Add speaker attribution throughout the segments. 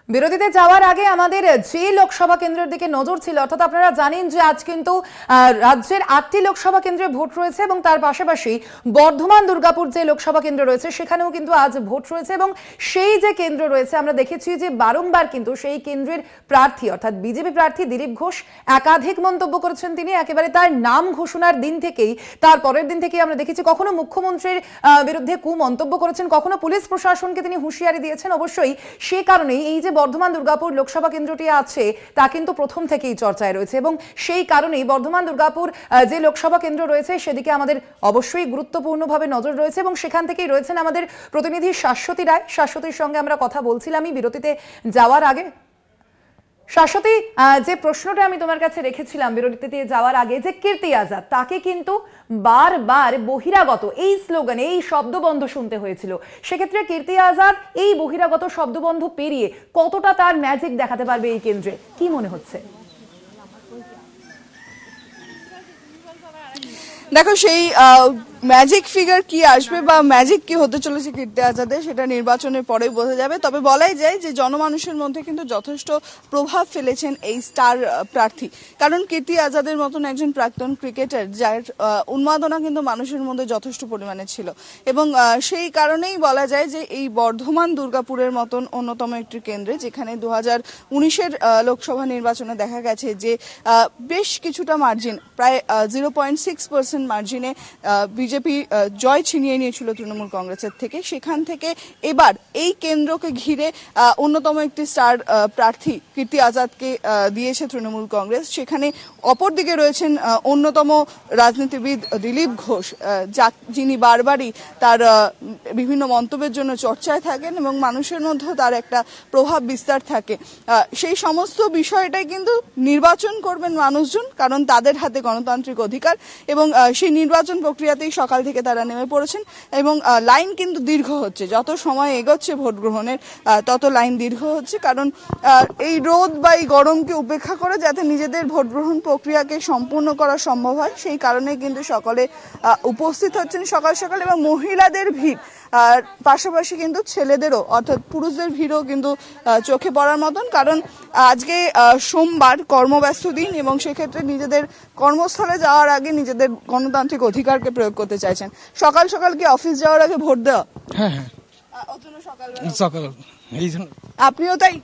Speaker 1: বিরতিতে যাওয়ার আগে আমাদের যে লোকসভা কেন্দ্রের দিকে নজর ছিল, অর্থাৎ আপনারা জানেন যে আজ কিন্তু রাজ্যের 8টি লোকসভা কেন্দ্রে ভোট রয়েছে এবং তার পাশাপাশি বর্ধমান দুর্গাপুর যে লোকসভা কেন্দ্র রয়েছে সেখানেও কিন্তু আজ ভোট রয়েছে। এবং সেই যে কেন্দ্র রয়েছে আমরা দেখেছি যে বারংবার কিন্তু সেই কেন্দ্রের প্রার্থী অর্থাৎ বিজেপি প্রার্থী দিলীপ ঘোষ একাধিক মন্তব্য করেছেন। তিনি একেবারে তার নাম ঘোষণার দিন থেকেই তার পরের দিন থেকেই আমরা দেখেছি কখনো মুখ্যমন্ত্রীর বিরুদ্ধে কুমন্তব্য করেছেন, কখনো পুলিশ প্রশাসনকে তিনি হুঁশিয়ারি দিয়েছেন। অবশ্যই সে কারণেই এই যে বর্ধমান দুর্গাপুর লোকসভা কেন্দ্রটি আছে তা কিন্তু প্রথম থেকেই চর্চায় রয়েছে এবং সেই কারণেই বর্ধমান দুর্গাপুর যে লোকসভা কেন্দ্র রয়েছে সেদিকে আমাদের অবশ্যই গুরুত্বপূর্ণভাবে নজর রয়েছে এবং সেখান থেকেই রয়েছেন আমাদের প্রতিনিধি শাশ্বতী রায়। শাশ্বতীর সঙ্গে আমরা কথা বলছিলামই বিরতিতে যাওয়ার আগে। শাশ্বতী, যে প্রশ্নটা আমি তোমার কাছে রেখেছিলাম বিরতিতে যাওয়ার আগে, যে কীর্তি আজাদ তাকে কিন্তু বারবার বহিরাগত এই স্লোগান এই শব্দবন্ধ শুনতে হয়েছিল, সেক্ষেত্রে কীর্তি আজাদ এই বহিরাগত শব্দবন্ধ পেরিয়ে কতটা তার ম্যাজিক দেখাতে পারবে এই কেন্দ্রে, কি মনে হচ্ছে?
Speaker 2: দেখো, সেই ম্যাজিক ফিগার কি আসবে বা ম্যাজিক কি হতে চলেছে কীর্তি আজাদের সেটা নির্বাচনের পরেই বোঝা যাবে। তবে বলাই যায় যে জনমানুষের মধ্যে কিন্তু যথেষ্ট প্রভাব ফেলেছেন এই স্টার প্রার্থী, কারণ কীর্তি আজাদের মতন একজন প্রাক্তন ক্রিকেটার যার উন্মাদনা কিন্তু মানুষের মধ্যে যথেষ্ট পরিমাণে ছিল এবং সেই কারণেই বলা যায় যে এই বর্ধমান দুর্গাপুরের মতন অন্যতম একটি কেন্দ্রে, যেখানে 2019-এর লোকসভা নির্বাচনে দেখা গেছে যে বেশ কিছুটা মার্জিন, প্রায় 0.6% মার্জিনে বিজেপি জয় ছিনিয়ে নিয়েছিল তৃণমূল কংগ্রেসের থেকে। সেখান থেকে এবার এই কেন্দ্রকে ঘিরে অন্যতম একটি স্টার প্রার্থী কীর্তি আজাদকে দিয়েছে তৃণমূল কংগ্রেস। সেখানে অপরদিকে রয়েছেন অন্যতম রাজনীতিবিদ দিলীপ ঘোষ, যিনি বারবারই তার বিভিন্ন মন্তব্যের জন্য চর্চায় থাকেন এবং মানুষের মধ্যেও তার একটা প্রভাব বিস্তার থাকে। সেই সমস্ত বিষয়টাই কিন্তু নির্বাচন করবেন মানুষজন, কারণ তাদের হাতে গণতান্ত্রিক অধিকার এবং সেই নির্বাচন প্রক্রিয়াতেই সকাল থেকে তারা নেমে পড়েছেন এবং লাইন কিন্তু দীর্ঘ হচ্ছে। যত সময় এগোচ্ছে ভোট গ্রহণের তত লাইন দীর্ঘ হচ্ছে, কারণ এই রোদ বা এই গরমকে উপেক্ষা করে যাতে নিজেদের ভোট গ্রহণ প্রক্রিয়াকে সম্পূর্ণ করা সম্ভব হয় সেই কারণে কিন্তু সকলে উপস্থিত হচ্ছেন সকাল সকাল। এবং মহিলাদের ভিড় আর পাশাপাশি কিন্তু ছেলেদেরও অর্থাৎ পুরুষদের ভিড়ও কিন্তু চোখে পড়ার মতন, কারণ আজকে সোমবার কর্মব্যস্ত দিন এবং সেক্ষেত্রে নিজেদের কর্মস্থলে যাওয়ার আগে নিজেদের গণতান্ত্রিক অধিকারকে প্রয়োগ করতে চাইছেন। সকাল সকাল কি অফিস যাওয়ার আগে ভোট দেওয়া? হ্যাঁ, সকাল আপনিও তাই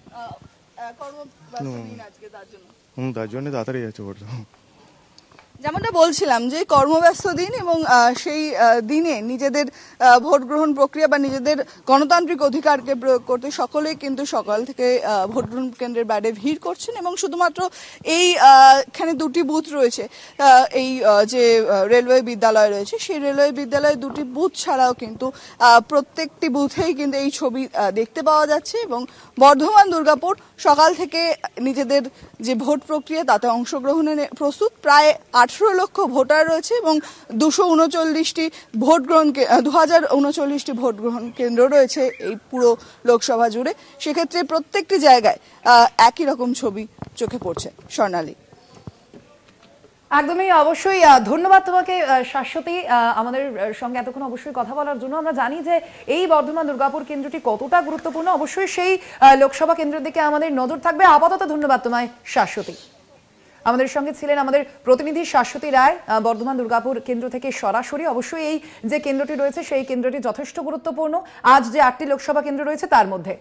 Speaker 2: কর্মব্যস্ত দিন আজকে, তার জন্য তাড়াতাড়ি যাচ্ছে ভোট। যেমনটা বলছিলাম যে কর্মব্যস্ত দিন এবং সেই দিনে নিজেদের ভোট গ্রহণ প্রক্রিয়া বা নিজেদের গণতান্ত্রিক অধিকারকে প্রয়োগ করতে সকলেই কিন্তু সকাল থেকে ভোট গ্রহণ কেন্দ্রের বাইরে ভিড় করছেন এবং শুধুমাত্র এখানে দুটি বুথ রয়েছে, এই যে রেলওয়ে বিদ্যালয় রয়েছে সেই রেলওয়ে বিদ্যালয়ে দুটি বুথ ছাড়াও কিন্তু প্রত্যেকটি বুথেই কিন্তু এই ছবি দেখতে পাওয়া যাচ্ছে এবং বর্ধমান দুর্গাপুর সকাল থেকে নিজেদের যে ভোট প্রক্রিয়া তাতে অংশগ্রহণে প্রস্তুত। প্রায় 18 লক্ষ ভোটার রয়েছে এবং 239টি ভোট গ্রহণ 2039টি ভোট গ্রহণ কেন্দ্র রয়েছে এই পুরো লোকসভা জুড়ে। সেক্ষেত্রে প্রত্যেকটি জায়গায় একই রকম ছবি চোখে পড়ছে। স্বর্ণালী,
Speaker 1: একদমই অবশ্যই ধন্যবাদ তোমাকে শাশ্বতী আমাদের সঙ্গে এতক্ষণ অবশ্যই কথা বলার জন্য। আমরা জানি যে এই বর্ধমান দুর্গাপুর কেন্দ্রটি কতটা গুরুত্বপূর্ণ, অবশ্যই সেই লোকসভা কেন্দ্রের দিকে আমাদের নজর থাকবে। আপাতত ধন্যবাদ তোমায় শাশ্বতী। আমাদের সঙ্গে ছিলেন আমাদের প্রতিনিধি শাশ্বতী রায় বর্ধমান দুর্গাপুর কেন্দ্র থেকে সরাসরি। অবশ্যই এই যে কেন্দ্রটি রয়েছে সেই কেন্দ্রটি যথেষ্ট গুরুত্বপূর্ণ আজ যে 8টি লোকসভা কেন্দ্র রয়েছে তার মধ্যে।